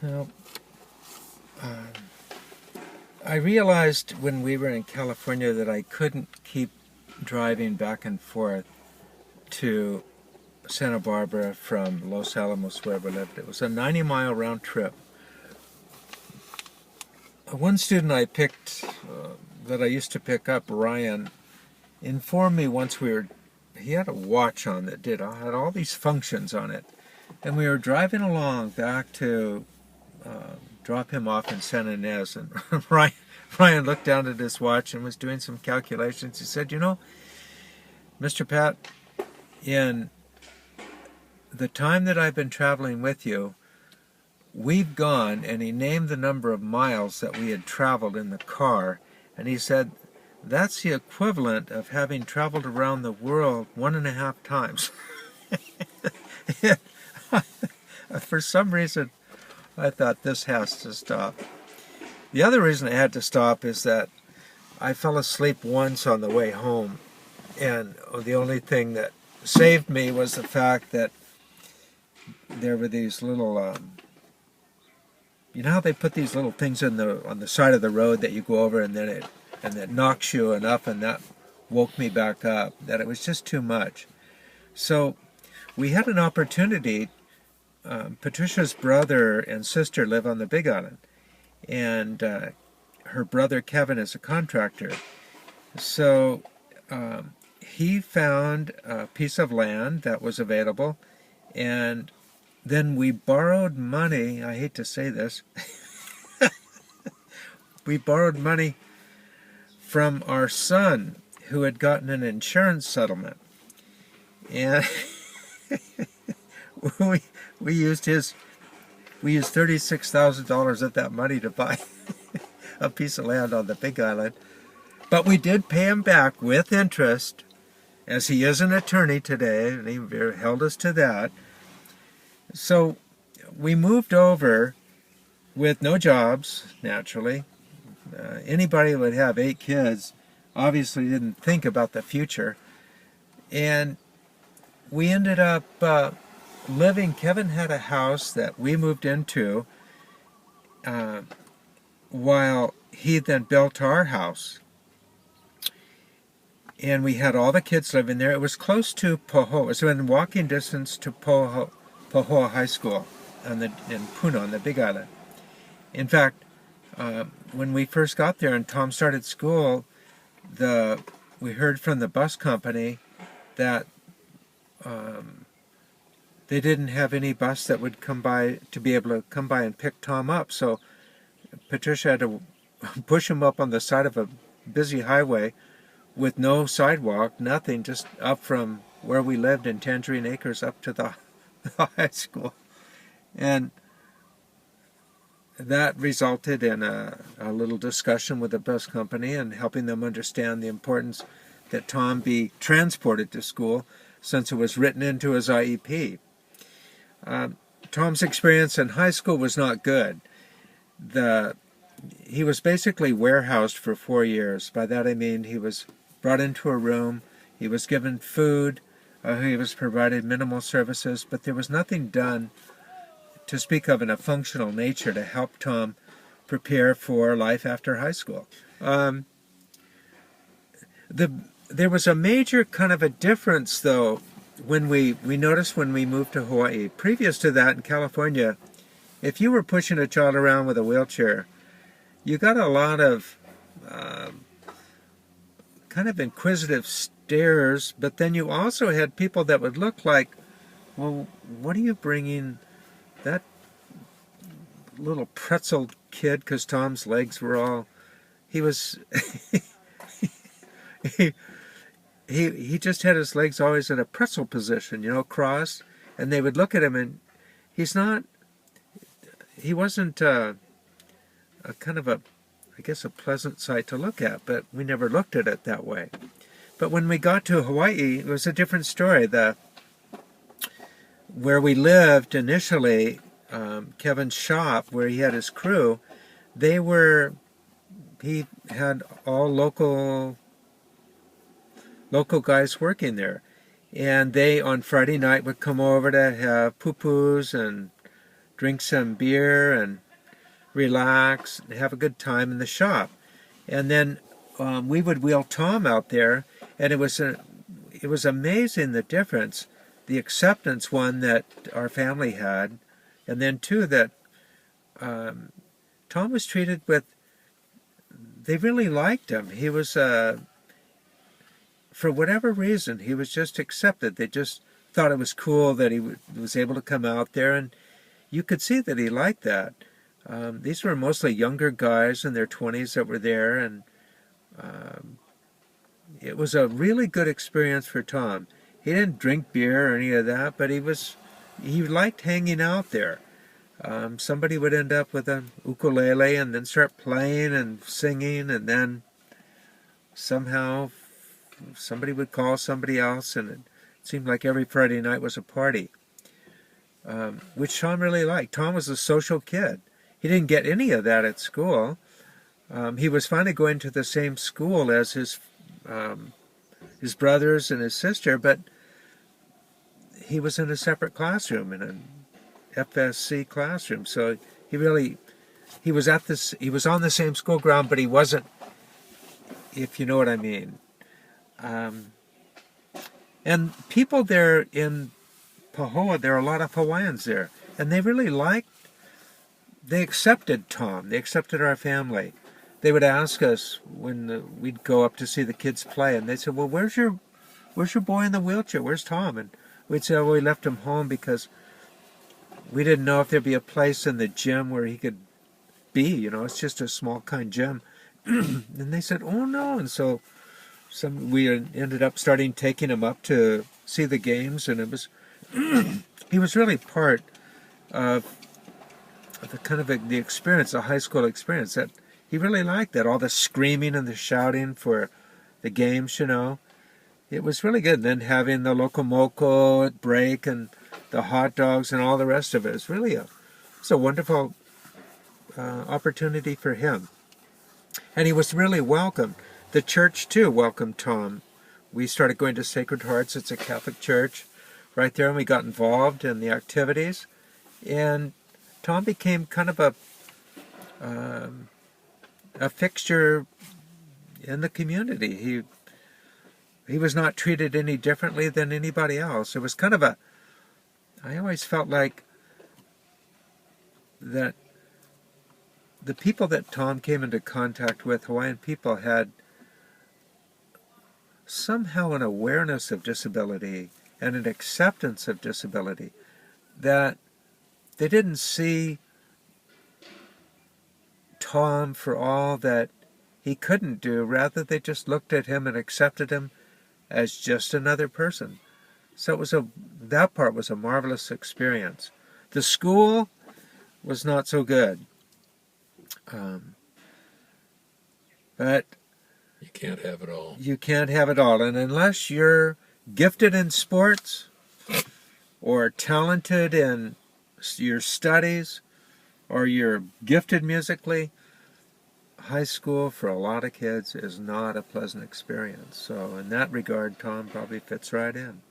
Well, I realized when we were in California that I couldn't keep driving back and forth to Santa Barbara from Los Alamos, where we lived. It was a 90-mile round trip. One student I picked, that I used to pick up, Ryan, informed me once he had a watch on that had all these functions on it. And we were driving along back to drop him off in San Ynez, and Ryan looked down at his watch and was doing some calculations. He said, Mr. Pat, in the time that I've been traveling with you, we've gone, and he named the number of miles that we had traveled in the car, and he said, that's the equivalent of having traveled around the world 1.5 times. For some reason, I thought this has to stop. The other reason I had to stop is that I fell asleep once on the way home, and the only thing that saved me was the fact that there were these little, you know how they put these little things on the side of the road that you go over, and it knocks you enough, and that woke me back up, that it was just too much. So we had an opportunity. Patricia's brother and sister live on the Big Island, and her brother Kevin is a contractor. So he found a piece of land that was available, and then we borrowed money. I hate to say this. We borrowed money from our son, who had gotten an insurance settlement, and we used $36,000 of that money to buy a piece of land on the Big Island. But we did pay him back with interest, as he is an attorney today, and he held us to that. So we moved over with no jobs, naturally. Anybody who would have 8 kids obviously didn't think about the future. And we ended up Kevin had a house that we moved into while he then built our house. And we had all the kids living there. It was close to Pahoa. It was within walking distance to Pahoa High School in Puna on the Big Island. In fact, when we first got there and Tom started school, we heard from the bus company that they didn't have any bus that would come by to be able to come by and pick Tom up. So Patricia had to push him up on the side of a busy highway with no sidewalk, nothing, just up from where we lived in Tangerine Acres up to the high school. And that resulted in a little discussion with the bus company and helping them understand the importance that Tom be transported to school, since it was written into his IEP. Tom's experience in high school was not good. He was basically warehoused for 4 years. By that I mean he was brought into a room, he was given food, he was provided minimal services, but there was nothing done to speak of in a functional nature to help Tom prepare for life after high school. There was a major kind of a difference, though, when we noticed when we moved to Hawaii. Previous to that, in California, if you were pushing a child around with a wheelchair, you got a lot of kind of inquisitive stares, but then you also had people that would look like, well, what are you bringing that little pretzel kid, because Tom's legs were all, he was, he just had his legs always in a pretzel position, crossed, and they would look at him, and he wasn't a kind of a pleasant sight to look at, but we never looked at it that way. But when we got to Hawaii, it was a different story. Where we lived initially, Kevin's shop, where he had his crew, he had all local guys working there. And they, on Friday night, would come over to have poo-poos and drink some beer and relax and have a good time in the shop. And then we would wheel Tom out there, and it was amazing the difference, the acceptance, one, that our family had, and then two, that Tom was treated with, they really liked him. He was, for whatever reason, he was just accepted. They just thought it was cool that he was able to come out there, and you could see that he liked that. These were mostly younger guys in their 20s that were there, and it was a really good experience for Tom. He didn't drink beer or any of that, but he liked hanging out there. Somebody would end up with an ukulele and then start playing and singing, and then somehow somebody would call somebody else, and it seemed like every Friday night was a party, which Tom really liked. Tom was a social kid. He didn't get any of that at school. He was finally going to the same school as his brothers and his sister, but he was in a separate classroom, in an FSC classroom. So he was on the same school ground, but he wasn't, if you know what I mean. And people there in Pahoa, there are a lot of Hawaiians there, and they accepted Tom. They accepted our family. They would ask us when we'd go up to see the kids play, and they'd say, "Well, where's your boy in the wheelchair? Where's Tom?" And we'd say, "Oh, we left him home because we didn't know if there'd be a place in the gym where he could be. You know, it's just a small kind gym." And they said, "Oh no!" And so we ended up taking him up to see the games, and it was he was really part of the kind of the experience, the high school experience, that he really liked that, all the screaming and the shouting for the games, you know. It was really good. And then having the loco moco at break and the hot dogs and all the rest of it. It's really a wonderful opportunity for him. And he was really welcomed. The church, too, welcomed Tom. We started going to Sacred Hearts. It's a Catholic church right there, and we got involved in the activities. And Tom became kind of a fixture in the community. He was not treated any differently than anybody else. It was kind of I always felt like that the people that Tom came into contact with, Hawaiian people, had somehow an awareness of disability and an acceptance of disability, that they didn't see Tom for all that he couldn't do. Rather, they just looked at him and accepted him as just another person. So that part was a marvelous experience. The school was not so good. But you can't have it all. You can't have it all. And unless you're gifted in sports or talented in your studies or you're gifted musically, high school for a lot of kids is not a pleasant experience. So in that regard, Tom probably fits right in.